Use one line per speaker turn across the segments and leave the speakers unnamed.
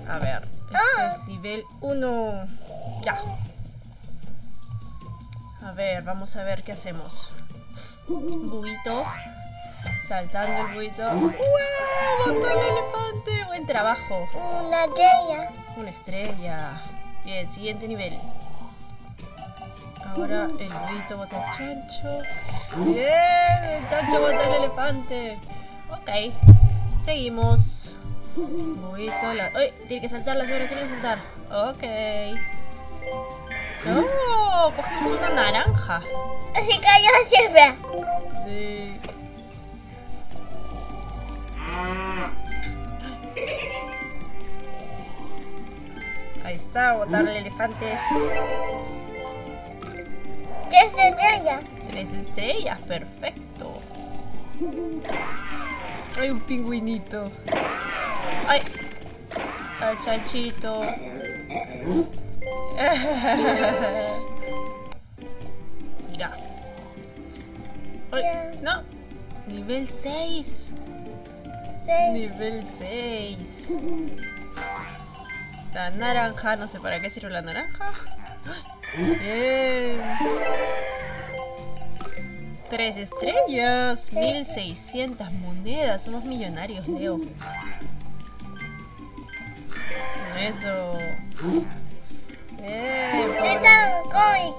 A ver, este es nivel 1. Ya. A ver, vamos a ver qué hacemos. Buito. Saltando el buito. ¡Wow! ¡Botó el elefante! Buen trabajo.
Una estrella.
Una estrella. Bien, siguiente nivel. Ahora el buito bota el chancho. Bien, el chancho bota el elefante. Ok, seguimos. Buito, ¡ay! Tiene que saltar la cebra, tiene que saltar. Ok. ¡Oh! Cogimos una naranja.
Se cayó la cebra.
Sí. Ahí está, botar el elefante.
3 estrellas.
3 estrellas, perfecto. Hay un pingüinito. ¡Ay! Al chanchito. Ya. ¡Ay! ¡No! Nivel 6.
6.
Nivel 6. La naranja, no sé para qué sirve la naranja. Bien. 3 estrellas. 1600 monedas. Somos millonarios, Leo. Eso.
Te tacó y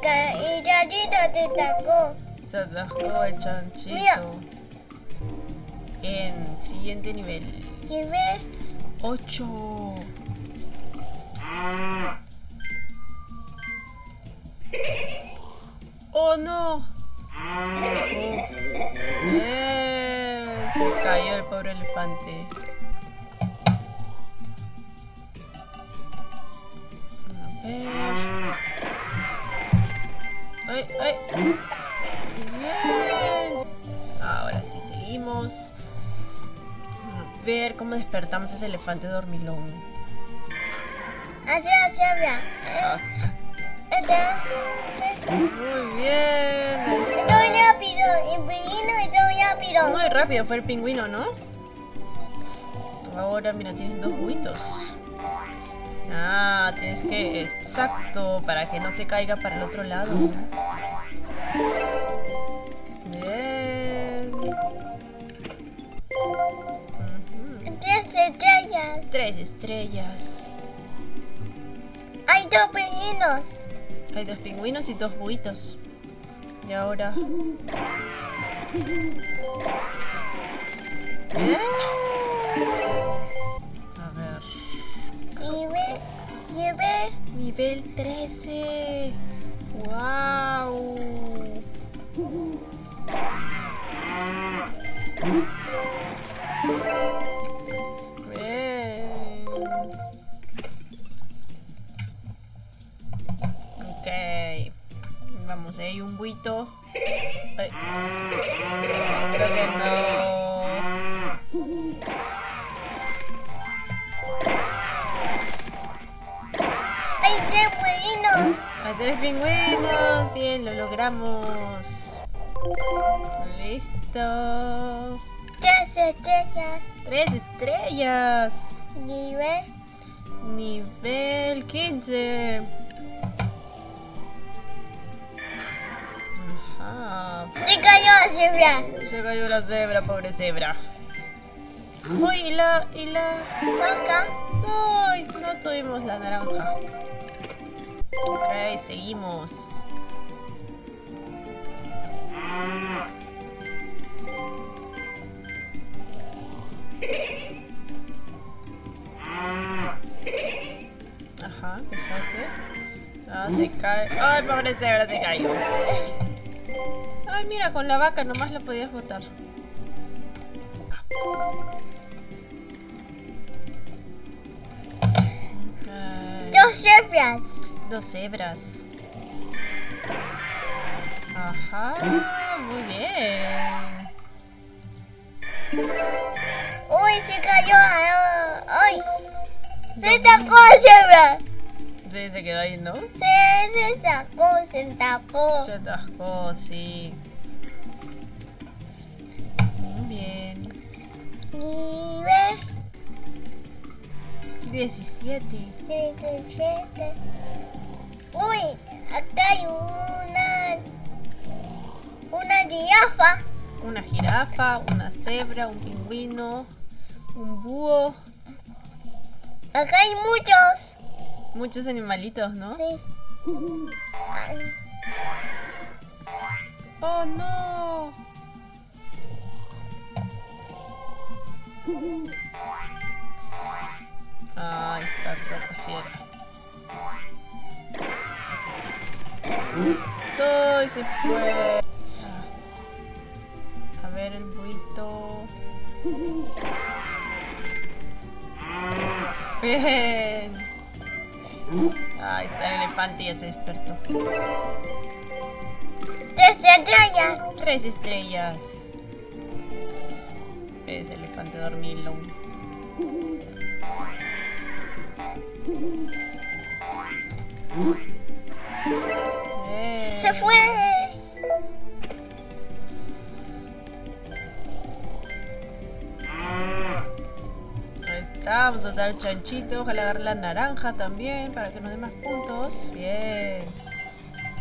Chachito te tacó.
Se atascó el chanchito.
Mira.
En siguiente nivel.
¿Y ve?
8. ¡Oh, no! Se cayó el pobre elefante. A ver. ¡Ay, ay! Bien. Ahora sí, seguimos. A ver cómo despertamos a ese elefante dormilón.
Así la cebra.
Ah, muy bien.
Muy rápido. El pingüino es muy rápido.
Muy rápido fue el pingüino, ¿no? Ahora, mira, tienes 2 buitos. Ah, tienes que... Exacto, para que no se caiga para el otro lado, ¿no? Bien.
3 estrellas.
3 estrellas.
Hay 2 pingüinos.
Hay 2 pingüinos y 2 buitos. Y ahora... Bien. A ver...
Y ve.
Nivel 13. ¡Wow! Bien. Ok. Vamos, hay un buito. Ay. Creo que no.
Hay 3 pingüinos.
Hay 3 pingüinos. Bien, lo logramos. Listo.
3 estrellas.
3 estrellas.
Y ve.
Nivel 15. Ajá.
Se cayó la cebra.
Se cayó la cebra, pobre cebra. Uy, y la...
Vaca.
Ay, no tuvimos la naranja. Ok, seguimos. Ajá, que salte. Ah, se cae. Ay, pobre cebra, se cayó. Ay, mira, con la vaca nomás la podías botar. Ok.
2 cebras.
2 cebras. Ajá, muy bien.
Uy, se cayó. Ay. Se tacó la cebra.
Sí, se quedó ahí, ¿no?
Se sacó, se tacó.
Se atascó, sí. Muy bien.
Y ve.
17.
17. Uy, acá hay una jirafa.
Una jirafa, una cebra, un pingüino, un búho.
Acá hay muchos.
Muchos animalitos, ¿no?
Sí. Ay,
¡Oh, no! Ah, está, creo que sí era. ¡Ay, se fue! A ver el buito. Bien. Ahí está el elefante, ya se despertó.
3 estrellas.
3 estrellas. Es elefante dormilón. Bien.
Se fue.
Ahí está, vamos a soltar el chanchito. Ojalá agarre la naranja también para que nos dé más puntos. Bien.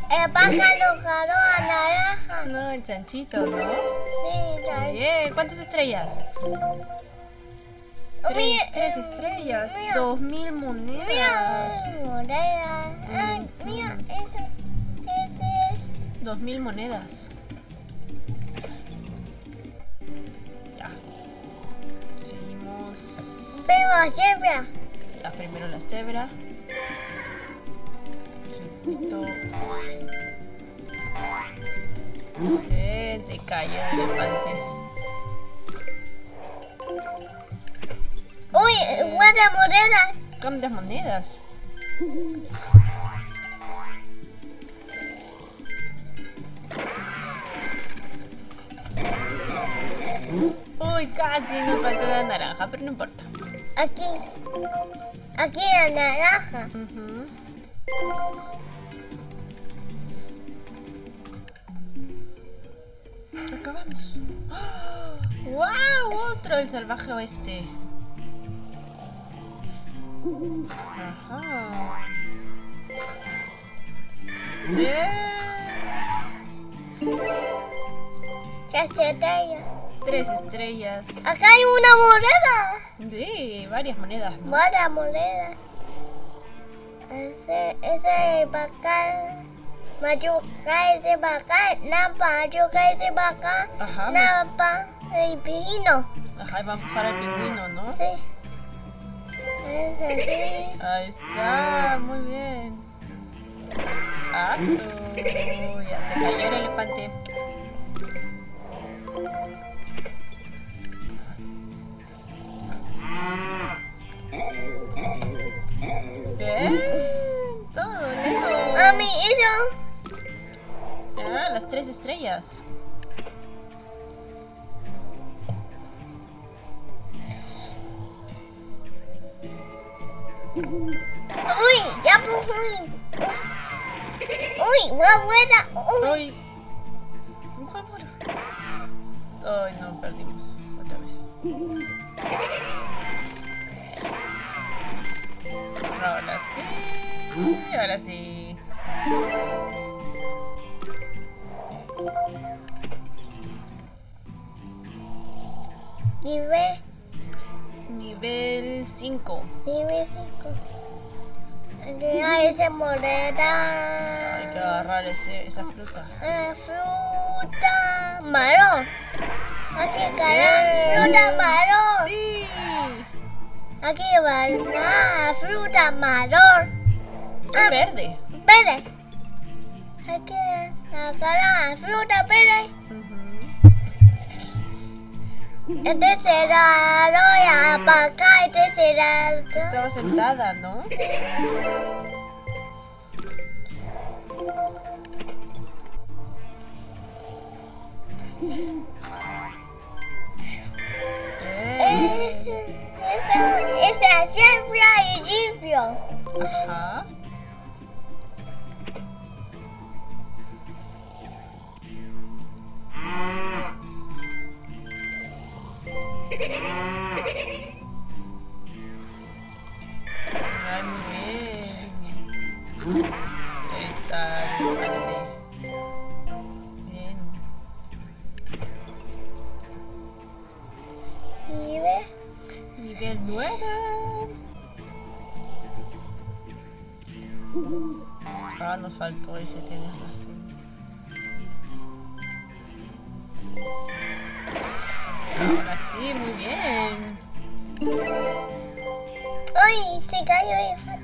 El pájaro jaló a naranja.
No, el chanchito, ¿no?
Sí, ya.
Bien. ¿Cuántas estrellas?
Mira,
Tres estrellas.
mira.
2000 monedas.
Mira, morena. Ay, mira, ese es.
2000 monedas. Ya. Seguimos.
Pero siempre.
Ya, primero la cebra. Circuito. Bien, se cayó el elefante.
Uy, guarda moneda.
¿Cuántas monedas? Uy, casi nos faltó la naranja, pero no importa.
Aquí. Aquí la naranja.
Ujú. Acabamos. ¡Wow! Otro, el salvaje oeste. Ajá. Bien.
Ya se estrella.
3 estrellas.
Acá hay una moneda.
Sí, varias monedas, ¿no?
Varias monedas. Ese para acá. Machuca ese para acá. Napa, machuca ese para acá.
Ajá.
Napa, el pino.
Ajá, y va a empujar al pingüino, ¿no?
Sí. Es así.
Ahí está, muy bien. ¡Asu! Ya se cayó el elefante. Bien, todo lejos.
Mami, eso.
Ah, las 3 estrellas.
Uy, ya pues. Uy, buena. Uy.
¡Ay! ¡Empújalo! ¡Ay, no! Perdimos. Otra vez. Ahora sí. Ahora sí.
Nivel
Nivel 5.
5. Ya ese moneda.
Hay que agarrar esa fruta.
Fruta marrón. Aquí cara,
Bien.
fruta marrón.
¡Sí!
Aquí va fruta marrón.
Es verde.
Verde. Aquí agarrar fruta verde.
Ujú.
Este será roya para acá, este será.
Estaba sentada, ¿no?
Ese siempre hay limpio.
Ajá. Ahí está el elefante. Bien.
Y ve.
Nivel 9. Ah, nos faltó ese, tienes razón. Ahora sí, muy bien.
¡Ay! Se cayó el elefante.